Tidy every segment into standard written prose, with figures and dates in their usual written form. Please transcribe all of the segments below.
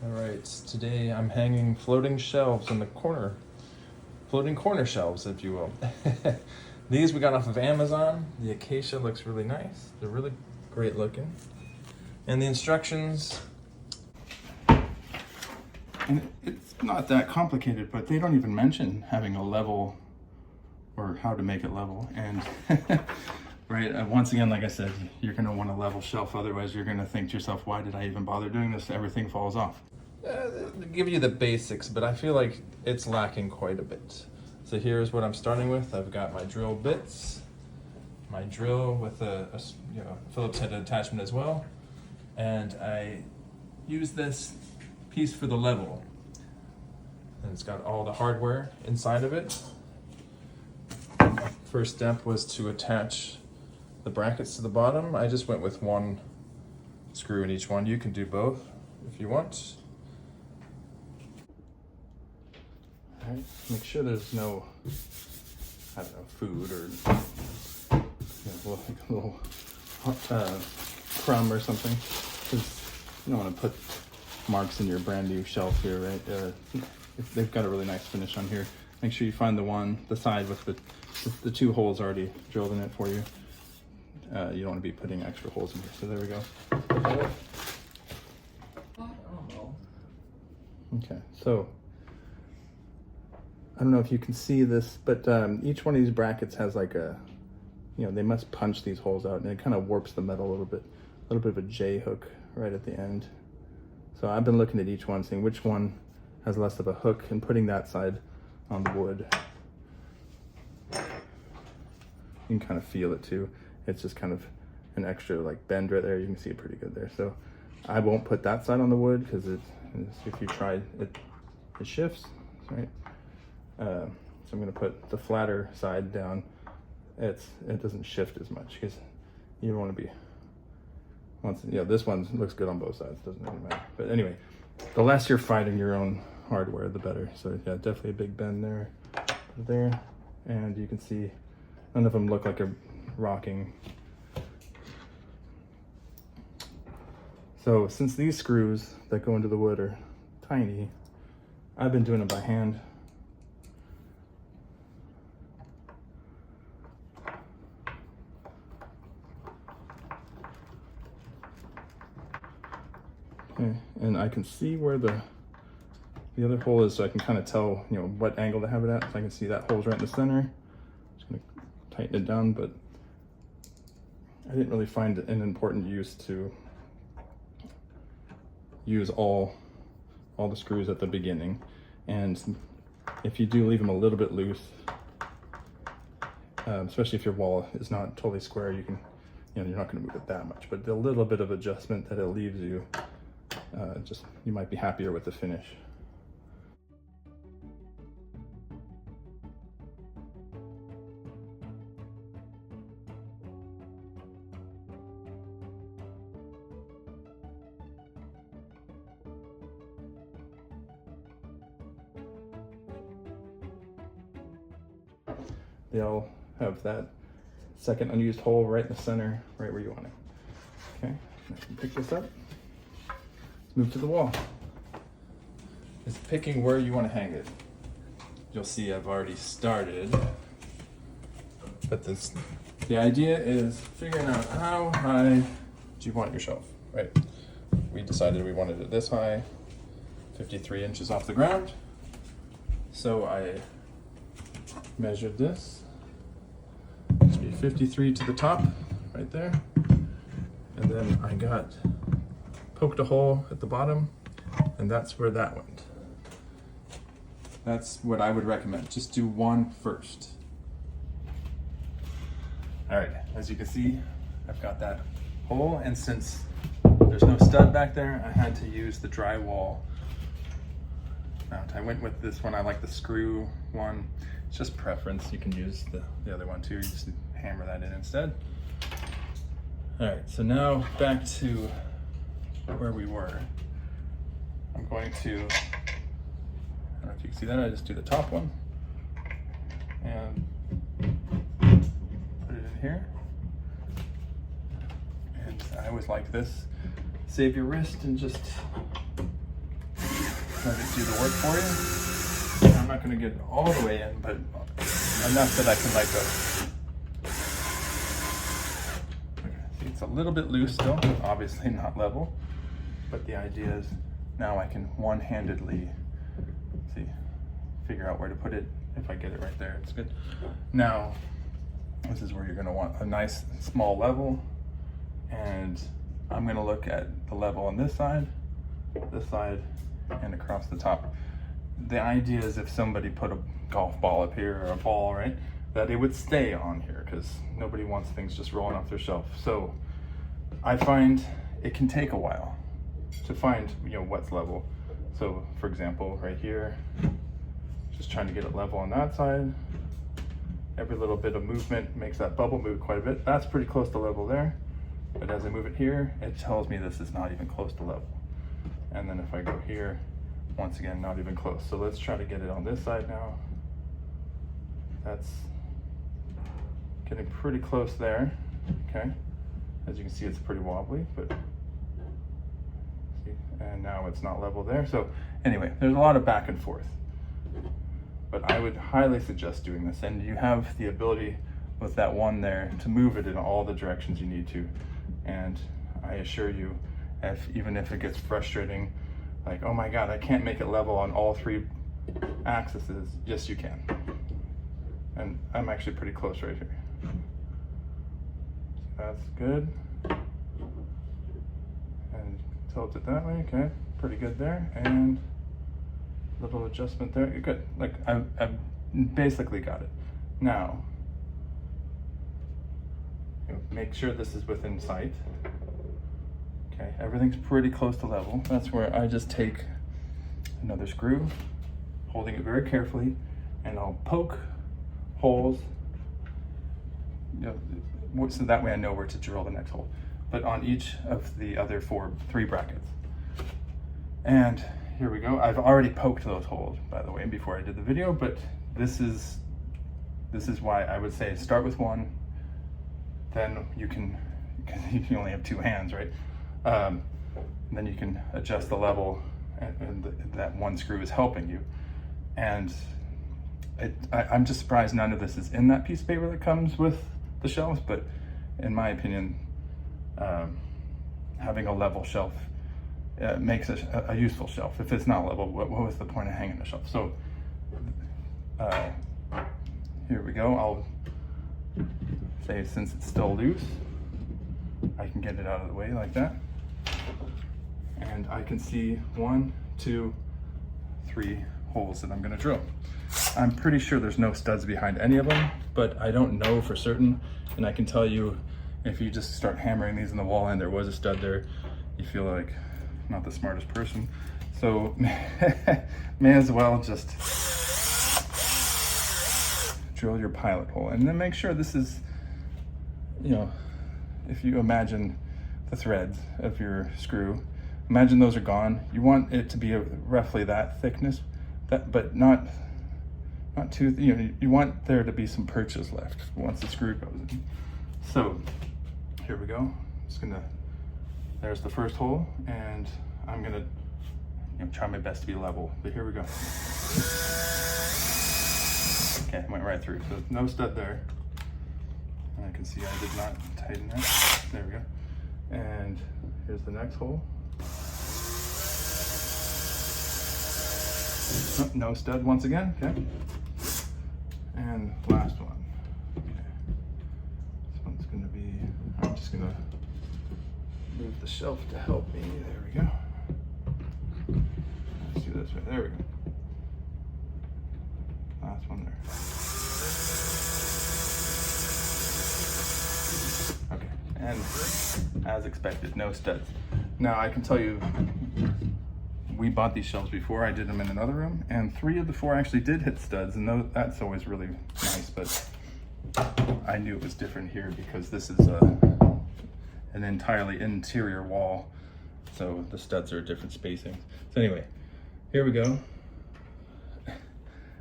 All right, today I'm hanging floating shelves in the corner. Floating corner shelves, if you will. These we got off of Amazon. The acacia looks really nice. They're really great looking. And the instructions. And it's not that complicated, but they don't even mention having a level or how to make it level. And right, once again, like I said, you're gonna want a level shelf. Otherwise, you're gonna think to yourself, why did I even bother doing this? Everything falls off. They give you the basics, but I feel like it's lacking quite a bit. So here's what I'm starting with. I've got my drill bits, my drill with a Phillips head attachment as well, and I use this piece for the level. And it's got all the hardware inside of it. First step was to attach the brackets to the bottom. I just went with one screw in each one. You can do both if you want. All right, make sure there's no, I don't know, food or like a little crumb or something, because you don't want to put marks in your brand new shelf here, right? They've got a really nice finish on here. Make sure you find the side with the two holes already drilled in it for you. You don't want to be putting extra holes in here. So there we go. Okay, so I don't know if you can see this, but each one of these brackets has like a, they must punch these holes out, and it kind of warps the metal a little bit of a J hook right at the end. So I've been looking at each one, seeing which one has less of a hook, and putting that side on the wood. You can kind of feel it too. It's just kind of an extra like bend right there. You can see it pretty good there. So I won't put that side on the wood because if you try it shifts, right? So I'm going to put the flatter side down. It doesn't shift as much because you don't want to be. This one looks good on both sides. Doesn't really matter. But anyway, the less you're fighting your own hardware, the better. So yeah, definitely a big bend there, and you can see none of them look like a rocking. So since these screws that go into the wood are tiny, I've been doing it by hand. Okay, and I can see where the other hole is, so I can kind of tell, what angle to have it at. So I can see that hole's right in the center. Just gonna tighten it down, but I didn't really find it an important use to use all the screws at the beginning. And if you do leave them a little bit loose, especially if your wall is not totally square, you can, you're not going to move it that much, but the little bit of adjustment that it leaves you, you might be happier with the finish. They all have that second unused hole right in the center, right where you want it. Okay, I can pick this up. Let's move to the wall. It's picking where you want to hang it. You'll see I've already started. But the idea is figuring out how high do you want your shelf, right? We decided we wanted it this high, 53 inches off the ground. So I measured this. It should be 53 to the top, right there. And then I poked a hole at the bottom, and that's where that went. That's what I would recommend. Just do one first. All right, as you can see, I've got that hole, and since there's no stud back there, I had to use the drywall mount. I went with this one. I like the screw one. It's just preference. You can use the other one too. You just hammer that in instead. All right, so now back to where we were. I'm going to, I don't know if you can see that, I just do the top one and put it in here. And I always like this. Save your wrist and just let it do the work for you. I'm not going to get all the way in, but enough that I can let go. Okay, see, it's a little bit loose still, obviously not level, but the idea is now I can one-handedly, see, figure out where to put it. If I get it right there, it's good. Now, this is where you're going to want a nice small level, and I'm going to look at the level on this side, and across the top. The idea is if somebody put a golf ball up here or a ball, right, that it would stay on here, because nobody wants things just rolling off their shelf. So I find it can take a while to find, you know, what's level. So for example, right here, just trying to get it level on that side. Every little bit of movement makes that bubble move quite a bit. That's pretty close to level there. But as I move it here, it tells me this is not even close to level. And then if I go here, once again, not even close. So let's try to get it on this side now. That's getting pretty close there, okay? As you can see, it's pretty wobbly, but see, and now it's not level there. So anyway, there's a lot of back and forth. But I would highly suggest doing this, and you have the ability with that one there to move it in all the directions you need to. And I assure you, even if it gets frustrating, like, oh my God, I can't make it level on all 3 axes, yes you can. And I'm actually pretty close right here. So that's good. And tilt it that way, okay, pretty good there. And little adjustment there, you're good. Like I've basically got it. Now, make sure this is within sight. Okay, everything's pretty close to level. That's where I just take another screw, holding it very carefully, and I'll poke holes, you know, so that way I know where to drill the next hole. But on each of the other 3 brackets. And here we go. I've already poked those holes, by the way, before I did the video, but this is why I would say start with 1, then you can, because you only have 2 hands, right? Then you can adjust the level, and that 1 screw is helping you. And I'm just surprised none of this is in that piece of paper that comes with the shelves, but in my opinion, having a level shelf makes a useful shelf. If it's not level, what was the point of hanging the shelf? So here we go. I'll say, since it's still loose, I can get it out of the way like that. And I can see 1, 2, 3 holes that I'm gonna drill. I'm pretty sure there's no studs behind any of them, but I don't know for certain. And I can tell you, if you just start hammering these in the wall and there was a stud there, you feel like not the smartest person. So may as well just drill your pilot hole, and then make sure this is, you know, if you imagine the threads of your screw, imagine those are gone. You want it to be roughly that thickness, but not too, you know, you want there to be some perches left once the screw goes in. So here we go. Just gonna, there's the first hole, and I'm gonna, you know, try my best to be level, but here we go. Okay, went right through, so no stud there. And I can see I did not tighten that. There we go. And here's the next hole. Oh, no stud once again, okay. And last one. Okay. This one's gonna be, I'm just gonna move the shelf to help me. There we go. Let's do this way, there we go. Last one there. Okay, and as expected, no studs. Now I can tell you, we bought these shelves before. I did them in another room, and 3 of the 4 actually did hit studs, and that's always really nice, but I knew it was different here because this is an entirely interior wall, so the studs are different spacing. So anyway, here we go.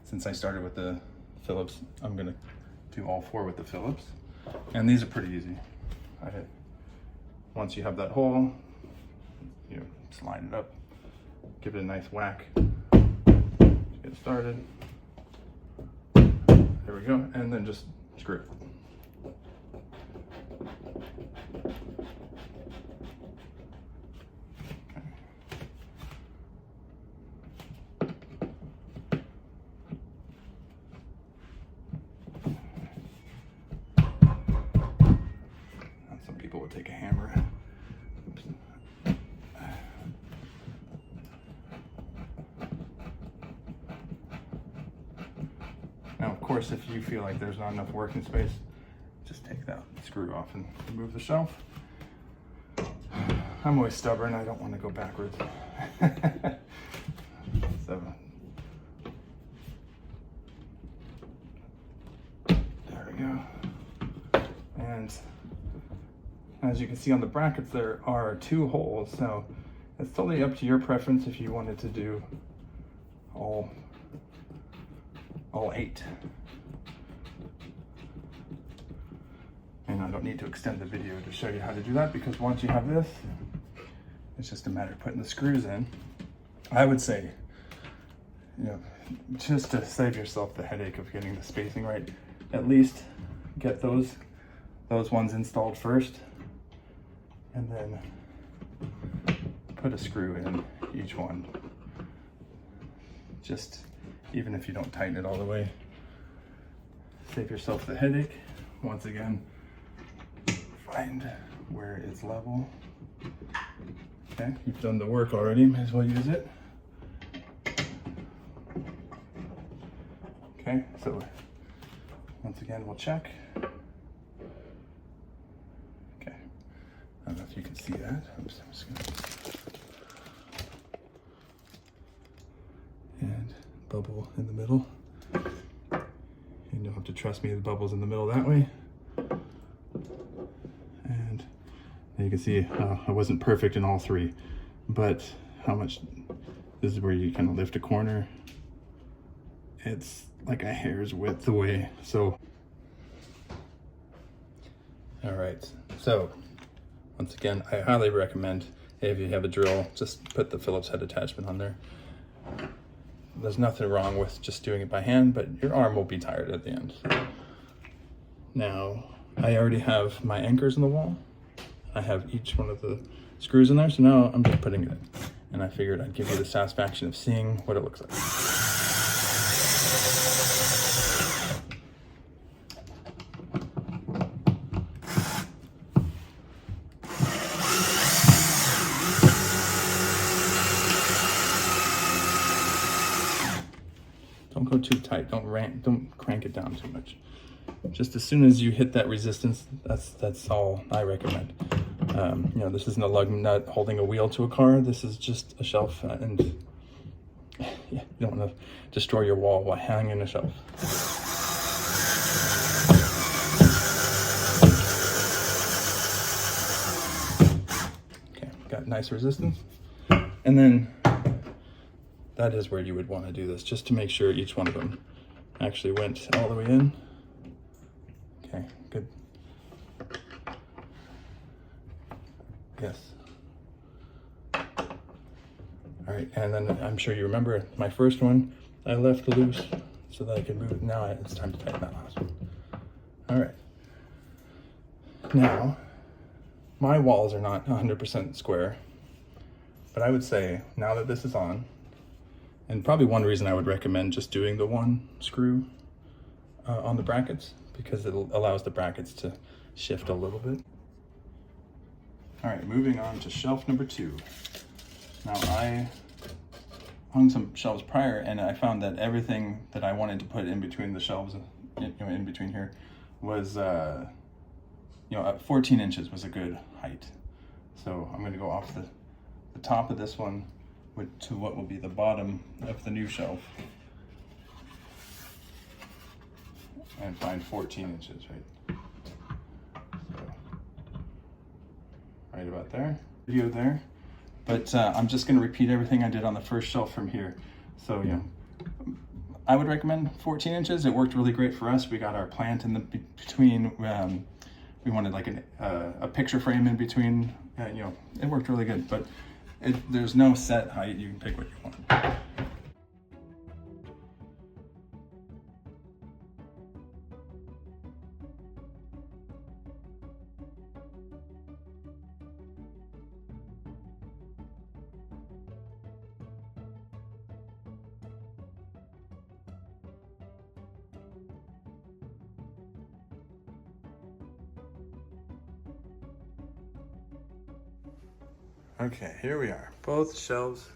Since I started with the Phillips, I'm gonna do all 4 with the Phillips, and these are pretty easy. Once you have that hole, you know, slide it up, give it a nice whack, get started. There we go, and then just screw it. Some people would take a hammer. Oops. Now, of course, if you feel like there's not enough working space, just take that screw off and remove the shelf. I'm always stubborn. I don't want to go backwards. So, there we go. And as you can see on the brackets, there are 2 holes. So it's totally up to your preference if you wanted to do all 8. And I don't need to extend the video to show you how to do that, because once you have this, it's just a matter of putting the screws in. I would say, you know, just to save yourself the headache of getting the spacing right, at least get those ones installed first, and then put a screw in each one. Just, even if you don't tighten it all the way, save yourself the headache. Once again, find where it's level. Okay, you've done the work already, might as well use it. Okay, so once again, we'll check. Okay, I don't know if you can see that. Oops, I'm just gonna... And bubble in the middle. You don't have to trust me, the bubble's in the middle that way. And you can see I wasn't perfect in all 3, but how much, this is where you kind of lift a corner. It's like a hair's width away, so. All right, so once again, I highly recommend, if you have a drill, just put the Phillips head attachment on there. There's nothing wrong with just doing it by hand, but your arm will be tired at the end. Now, I already have my anchors in the wall. I have each one of the screws in there, so now I'm just putting it in. And I figured I'd give you the satisfaction of seeing what it looks like. Don't go too tight, don't crank it down too much. Just as soon as you hit that resistance, that's all I recommend. You know, this isn't a lug nut holding a wheel to a car. This is just a shelf, and yeah, you don't want to destroy your wall while hanging a shelf. Okay, got nice resistance. And then that is where you would want to do this, just to make sure each one of them actually went all the way in. Okay, good. Yes. All right, and then I'm sure you remember my first one, I left loose so that I could move it. Now it's time to tighten that last one. All right. Now, my walls are not 100% square, but I would say now that this is on, and probably one reason I would recommend just doing the 1 screw on the brackets, because it allows the brackets to shift a little bit. All right, moving on to shelf number 2. Now, I hung some shelves prior, and I found that everything that I wanted to put in between the shelves, in between here, was, 14 inches was a good height. So I'm going to go off the top of this one to what will be the bottom of the new shelf, and find 14 inches, right? So, right about there, video there. But I'm just going to repeat everything I did on the first shelf from here. So, you know, I would recommend 14 inches. It worked really great for us. We got our plant in the between. We wanted like a picture frame in between. You know, it worked really good. But there's no set height. You can pick what you want. Okay, here we are. Both shelves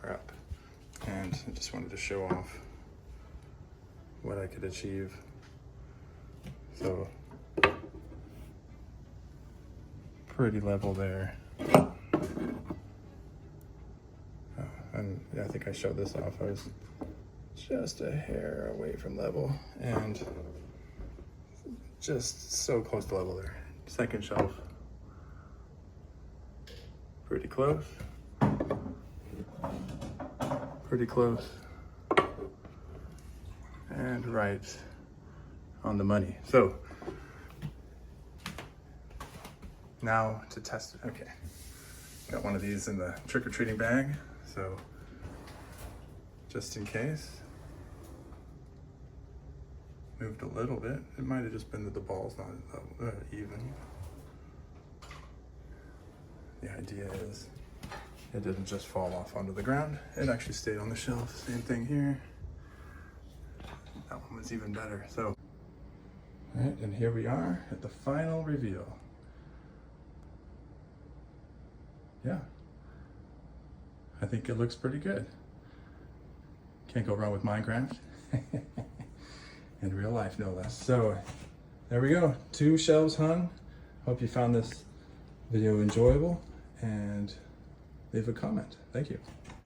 are up. And I just wanted to show off what I could achieve. So, pretty level there. And I think I showed this off. I was just a hair away from level and just so close to level there. Second shelf, pretty close. Pretty close. And right on the money. So now to test it. Okay, got one of these in the trick-or-treating bag, so just in case. Moved a little bit. It might have just been that the ball's not even. The idea is it didn't just fall off onto the ground. It actually stayed on the shelf. Same thing here. That one was even better. So, all right, and here we are at the final reveal. Yeah, I think it looks pretty good. Can't go wrong with Minecraft. In real life, no less. So there we go, 2 shelves hung. Hope you found this video enjoyable and leave a comment. Thank you.